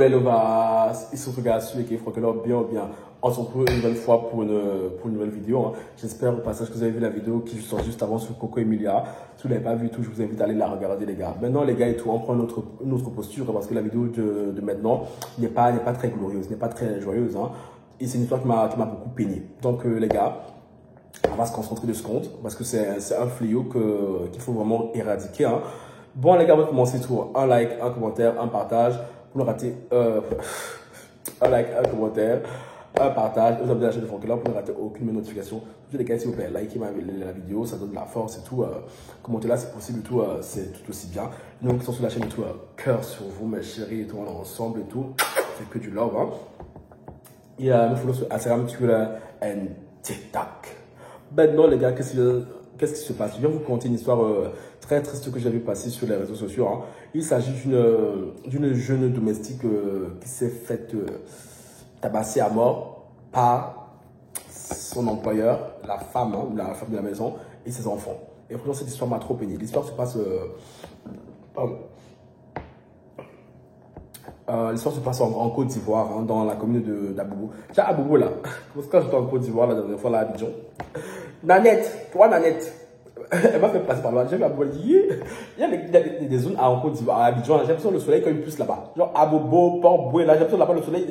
les lovas, ils se regardent sur l'équipe Froquelor bien ou bien. On se retrouve une nouvelle fois pour une nouvelle vidéo. Hein. J'espère au passage que vous avez vu la vidéo qui sort juste avant sur Coco Emilia. Si vous ne l'avez pas vu tout, je vous invite à aller la regarder les gars. Maintenant les gars et tout, on prend une autre posture parce que la vidéo de maintenant n'est pas très glorieuse, n'est pas très joyeuse. Hein. Et c'est une histoire qui m'a beaucoup peiné. Donc les gars, on va se concentrer de ce compte parce que c'est un fléau qu'il faut vraiment éradiquer. Hein. Bon les gars, on va commencer tout. Un like, un commentaire, un partage. Pour ne rater un like, un commentaire, un partage. Vous abonnez à la chaîne de Froquelor pour ne rater aucune notification. Tous les gars, s'il vous plaît, likez la vidéo, ça donne de la force et tout. Commentez là, c'est possible et tout, c'est tout aussi bien. Nous qui sommes sur la chaîne et tout, cœur sur vous, mes chéris et tout, on est ensemble et tout. C'est que du love. Hein. Et nous follow sur Instagram, Twitter et TikTok. Maintenant, les gars, qu'est-ce qui se passe? Je viens vous conter une histoire très triste que j'ai vu passer sur les réseaux sociaux. Hein. Il s'agit d'une jeune domestique qui s'est faite tabasser à mort par son employeur, la femme de la maison et ses enfants. Et franchement, cette histoire m'a trop peiné. L'histoire se passe... l'histoire se passe en Côte d'Ivoire, hein, dans la commune d'Abobo. J'ai Abobo là, quand j'étais en Côte d'Ivoire la dernière fois là à Abidjan, Nanette, toi Nanette, elle m'a fait passer par là. J'ai vu Abobo, elle dit, il y a des zones en Côte d'Ivoire, à Abidjan, j'ai l'impression que le soleil quand il pousse là-bas. Genre Abobo, Port-Boué, là, j'ai l'impression là-bas le soleil,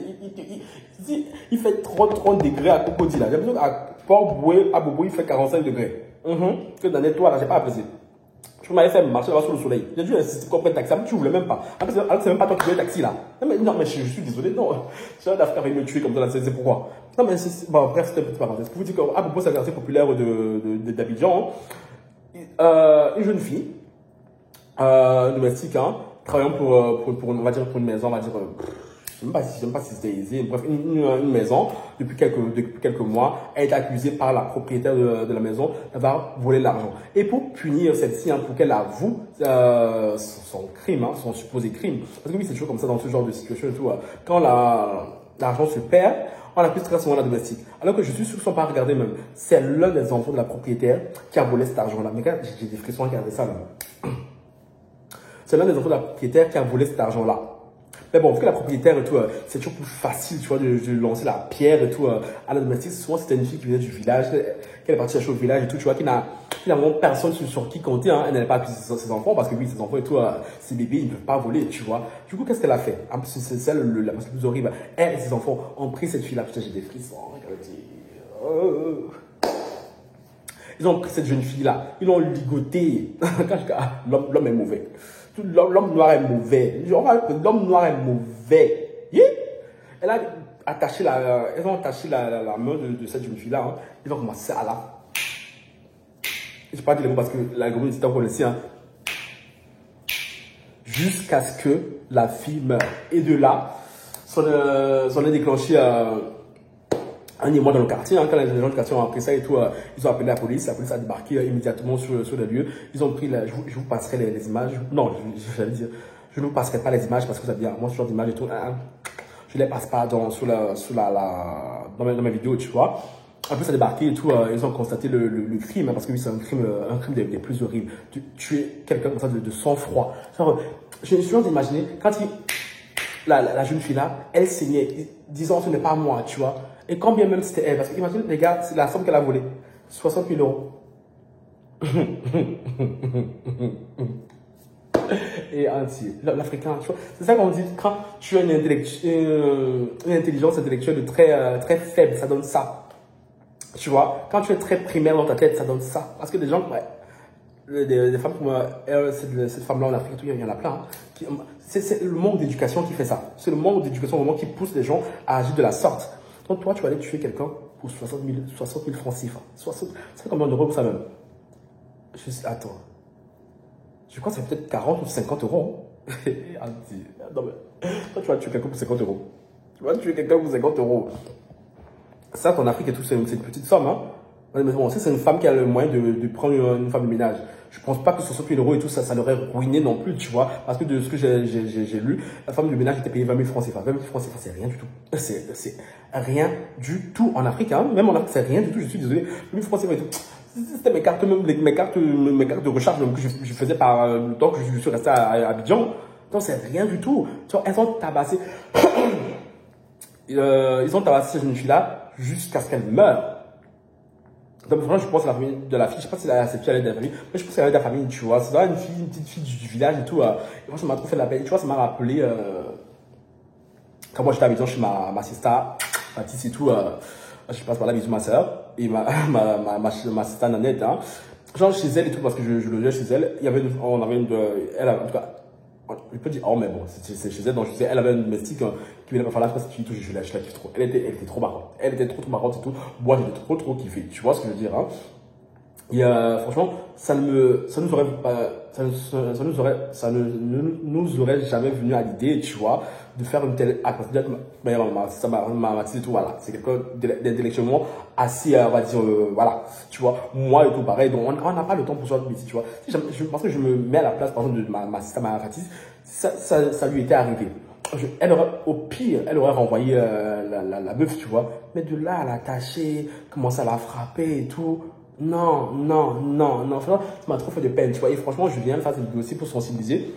il fait 30 degrés à Cocody là. J'ai l'impression qu'à Port-Boué, Abobo, il fait 45 degrés. Que Nanette, toi là, j'ai pas apprécié. Je m'avais fait marcher là-bas sous le soleil. J'ai dû insister qu'on prenne taxi. Tu ne voulais même pas. C'est même pas toi qui veux le taxi là. Non, mais je suis désolé. Non. C'est un Africain qui me tuer comme ça. C'est pourquoi. Non, mais bon, bref, c'était une petite parenthèse. Pour vous dire qu'à propos de cette quartier populaire d'Abidjan, une jeune fille, domestique, hein, travaillant on va dire, pour une maison, on va dire, je ne sais pas si c'était aisé, bref, une maison, depuis quelques mois, elle est accusée par la propriétaire de la maison d'avoir volé l'argent. Et pour punir celle-ci, hein, pour qu'elle avoue son crime, hein, son supposé crime, parce que oui, c'est toujours comme ça dans ce genre de situation et tout, quand l'argent se perd, on accuse très souvent la domestique. Alors que je suis sûr qu'ils ne sont pas regardés même. C'est l'un des enfants de la propriétaire qui a volé cet argent-là. Mais quand j'ai des frissons à regarder ça là. C'est l'un des enfants de la propriétaire qui a volé cet argent-là. Mais bon, vu que la propriétaire et tout, c'est toujours plus facile, tu vois, de lancer la pierre et tout à la domestique. Souvent, c'était une fille qui venait du village, qui est partie chercher au village et tout, tu vois, qui n'a vraiment personne sur qui compter. Hein. Elle n'allait pas accuser ses enfants parce que oui, ses enfants et tout, ses bébés, ils ne peuvent pas voler, tu vois. Du coup, qu'est-ce qu'elle a fait? C'est celle la plus horrible. Elle et ses enfants ont pris cette fille-là. Putain, j'ai des frissons. Ils ont pris cette jeune fille-là, ils l'ont ligotée. L'homme est mauvais. L'homme noir est mauvais. L'homme noir est mauvais. Elle a attaché elles ont attaché la main de cette jeune fille-là. Hein. Ils ont commencé à la... Je ne sais pas dire les mots parce que l'algorithme est encore le sien. Jusqu'à ce que la fille meure. Et de là, s'en est déclenché un émoi dans le quartier. Hein. Quand les gens du quartier ont appris ça et tout, ils ont appelé la police a débarqué immédiatement sur le lieu. Ils ont pris, je vous passerai les images. Non, j'allais dire, je ne vous passerai pas les images parce que vous avez dit, moi, ce genre d'image et tout, je ne les passe pas dans mes vidéos, tu vois. En plus, ça a débarqué et tout, ils ont constaté le crime, hein, parce que oui, c'est un crime des plus horribles. Tuer quelqu'un comme ça de sang-froid. Je me suis imaginé, quand la jeune fille là, elle saignait, disant ce n'est pas moi, tu vois. Et quand bien même c'était elle, parce que imagine, les gars, c'est la somme qu'elle a volée, 60 000 euros. Et entier, l'Africain, tu vois. C'est ça qu'on dit, quand tu as une intelligence intellectuelle très faible, ça donne ça. Tu vois, quand tu es très primaire dans ta tête, ça donne ça. Parce que des gens, ouais, des femmes comme cette femme-là en Afrique, il y en a plein. Hein, c'est le manque d'éducation qui fait ça. C'est le manque d'éducation vraiment qui pousse les gens à agir de la sorte. Donc toi, tu vas aller tuer quelqu'un pour 60 000 francs CFA. C'est combien d'euros pour ça même? Attends. Je crois que c'est peut-être 40 ou 50 euros. Non mais, toi, tu vas tuer quelqu'un pour 50 euros. Tu vas tuer quelqu'un pour 50 euros. Ça, en Afrique et tout, c'est une petite somme. Hein. Mais bon, c'est une femme qui a le moyen de prendre une femme de ménage. Je pense pas que 60 000 euros et tout, ça l'aurait ruiné non plus, tu vois. Parce que de ce que j'ai lu, la femme de ménage était payée 20 000 francs CFA. 20 000 francs CFA, c'est rien du tout. C'est rien du tout en Afrique. Hein. Même en Afrique, c'est rien du tout. Je suis désolé. 20 000 francs CFA et tout. C'était mes cartes de recharge même, que je faisais par le temps que je suis resté à Abidjan. Donc, c'est rien du tout. Tu vois, elles ont tabassé. Ils ont tabassé cette jeune fille-là jusqu'à ce qu'elle meure. Donc, vraiment, je pense à la famille de la fille. Je sais pas si cette fille allait de la famille, mais je pense qu'elle allait de la famille, tu vois. C'est une fille, une petite fille du village et tout. Et moi, ça m'a trop fait de la peine. Tu vois, ça m'a rappelé quand moi j'étais à la maison chez ma sister, ma petite et tout. Je passe par là, bisous ma soeur et ma sister Nanette. Hein. Genre chez elle et tout, parce que je logeais chez elle. On avait elle, en tout cas, je peux dire, oh, mais bon, c'est chez elle. Donc, je disais, elle avait une domestique qui venait pas faire là, je sais pas si tu je la kiffe trop. Elle était trop marrante. Elle était trop marrante et tout. Moi, j'étais trop kiffé. Tu vois ce que je veux dire, hein? Et franchement, ça ne nous aurait jamais venu à l'idée, tu vois, de faire une telle acte. Ça m'a dit tout, voilà. C'est quelqu'un d'intellectuellement assez, on va dire, voilà. Tu vois, moi et tout pareil. Donc, on n'a pas le temps pour ça, tu vois. Parce que je me mets à la place, par exemple, de ma sister Maratis, ça lui était arrivé. Au pire, elle aurait renvoyé la meuf, tu vois. Mais de là à la cacher, commencer à la frapper et tout. Non. Franchement, ça m'a trop fait de peine, tu vois. Et franchement, je viens de faire cette vidéo aussi pour sensibiliser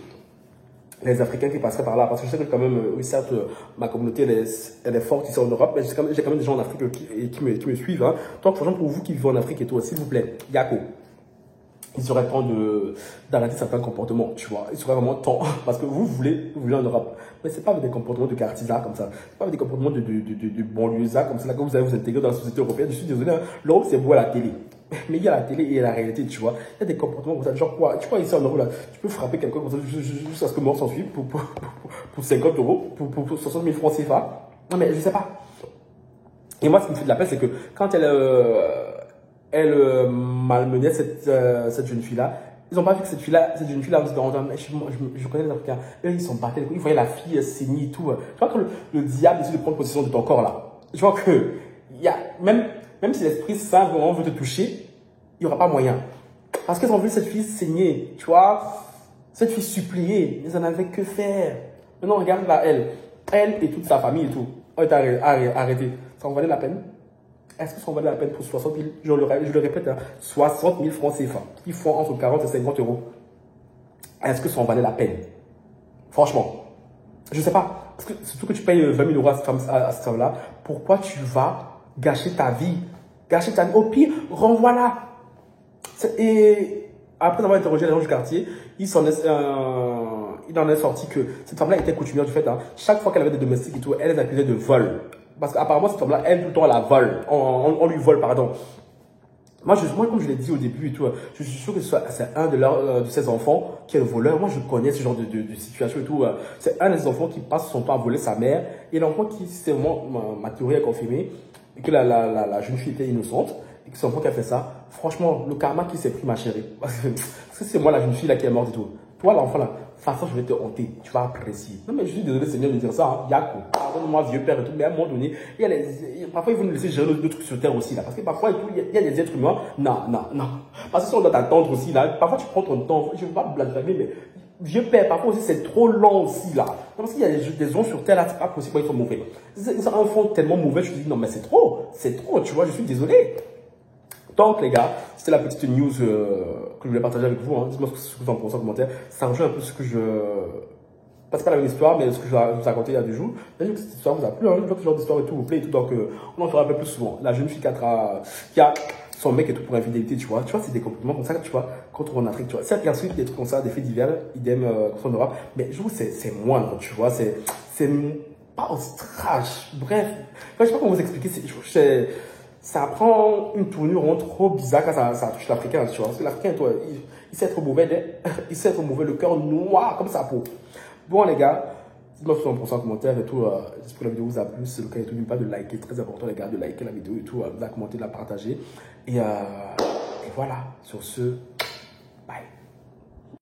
les Africains qui passeraient par là. Parce que je sais que quand même, oui, certes, ma communauté, elle est forte ici en Europe. Mais j'ai quand même des gens en Afrique qui me suivent. Hein. Donc, franchement, pour vous qui vivez en Afrique et tout, s'il vous plaît, Yako. Il serait temps d'arrêter certains comportements, tu vois. Il serait vraiment temps, parce que vous voulez en Europe. Mais c'est pas avec des comportements de quartiers comme ça. C'est pas avec des comportements de banlieusards comme ça, là, quand vous allez vous intégrer dans la société européenne. Je suis désolé, hein. L'Europe, c'est beau à la télé. Mais il y a la télé et la réalité, tu vois. Il y a des comportements comme ça, genre quoi. Tu vois, ici en Europe, là, tu peux frapper quelqu'un comme ça jusqu'à ce que mort s'en suive pour 50 euros, pour 60 000 francs CFA. Non, mais je sais pas. Et moi, ce qui me fait de la peine, c'est que quand elle malmenait cette jeune fille-là. Ils n'ont pas vu que cette jeune fille-là, je connais les Africains, eux, ils sont battus, ils voyaient la fille saigner et tout. Tu vois que le diable essaie de prendre possession de ton corps, là. Je vois que, même si l'Esprit Saint vraiment veut te toucher, il n'y aura pas moyen. Parce qu'ils ont vu cette fille saigner, tu vois, cette fille supplier, ils n'en avaient que faire. Maintenant, regarde là, elle et toute sa famille et tout, ont été arrêtés. Ça en valait la peine? Est-ce que ça en valait la peine pour 60 000, je le répète, hein, 60 000 francs CFA, qui font entre 40 et 50 euros? Est-ce que ça en valait la peine? Franchement, je ne sais pas. Parce que surtout que tu payes 20 000 euros à cette femme-là, pourquoi tu vas gâcher ta vie? Au pire, renvoie-la. Et après avoir interrogé les gens du quartier, il en est sorti que cette femme-là était coutumière du fait, hein, chaque fois qu'elle avait des domestiques et tout, elle les accusait de vol. Parce qu'apparemment, cette femme-là, elle, tout le temps, elle la vole. On lui vole, pardon. Moi, comme je l'ai dit au début et tout, je suis sûr que c'est un de ses enfants qui est le voleur. Moi, je connais ce genre de situation et tout. C'est un des enfants qui passe son temps à voler sa mère. Et l'enfant qui, c'est vraiment, ma théorie est confirmée, et que la jeune fille était innocente, et que c'est l'enfant qui a fait ça. Franchement, le karma qui s'est pris, ma chérie. Parce que c'est moi, la jeune fille là qui est morte et tout. Toi, l'enfant là, façon, je vais te honter. Tu vas apprécier. Non, mais je suis désolé, Seigneur, de dire ça. Hein. Yako, pardonne-moi, vieux père et tout. Mais à un moment donné, parfois, ils vont nous laisser gérer d'autres trucs sur terre aussi. Là. Parce que parfois, il y a des êtres humains. Non. Parce que si on doit t'attendre aussi, là, parfois, tu prends ton temps. Je ne veux pas blâmer, mais vieux père, parfois aussi, c'est trop long aussi, là. Parce qu'il y a des gens sur terre, là, c'est pas possible, ils sont mauvais. Ils sont un fond tellement mauvais, je te dis, non, mais c'est trop, tu vois, je suis désolé. Donc, les gars, c'était la petite news que je voulais partager avec vous. Hein. Dites-moi ce que vous en pensez en commentaire. Ça rejoint un peu ce que c'est pas la même histoire, mais ce que je vous ai raconté il y a 2 jours. J'espère que cette histoire vous a plu. Hein. Je vois que ce genre d'histoire et tout vous plaît et tout. Donc, on en fera un peu plus souvent. La jeune fille qui a son mec et tout pour infidélité, tu vois. Tu vois, c'est des comportements comme ça, tu vois, quand on est en Afrique, tu vois. Certes, bien sûr, des trucs comme ça, des faits divers, idem en Europe. Mais je trouve que c'est moindre, tu vois. C'est pas trash. Bref. Je sais pas comment vous expliquer. Ça prend une tournure trop bizarre quand ça touche l'Africain, tu vois. Parce que l'Africain, toi, il sait être mauvais, il sait être mauvais, le cœur noir comme sa peau. Bon, les gars, dites-moi ce que vous en pensez en commentaire et tout. J'espère que la vidéo vous a plu. C'est le cas et tout. N'oubliez pas de liker, très important, les gars, de liker la vidéo et tout, de la commenter, de la partager. Et voilà, sur ce, bye.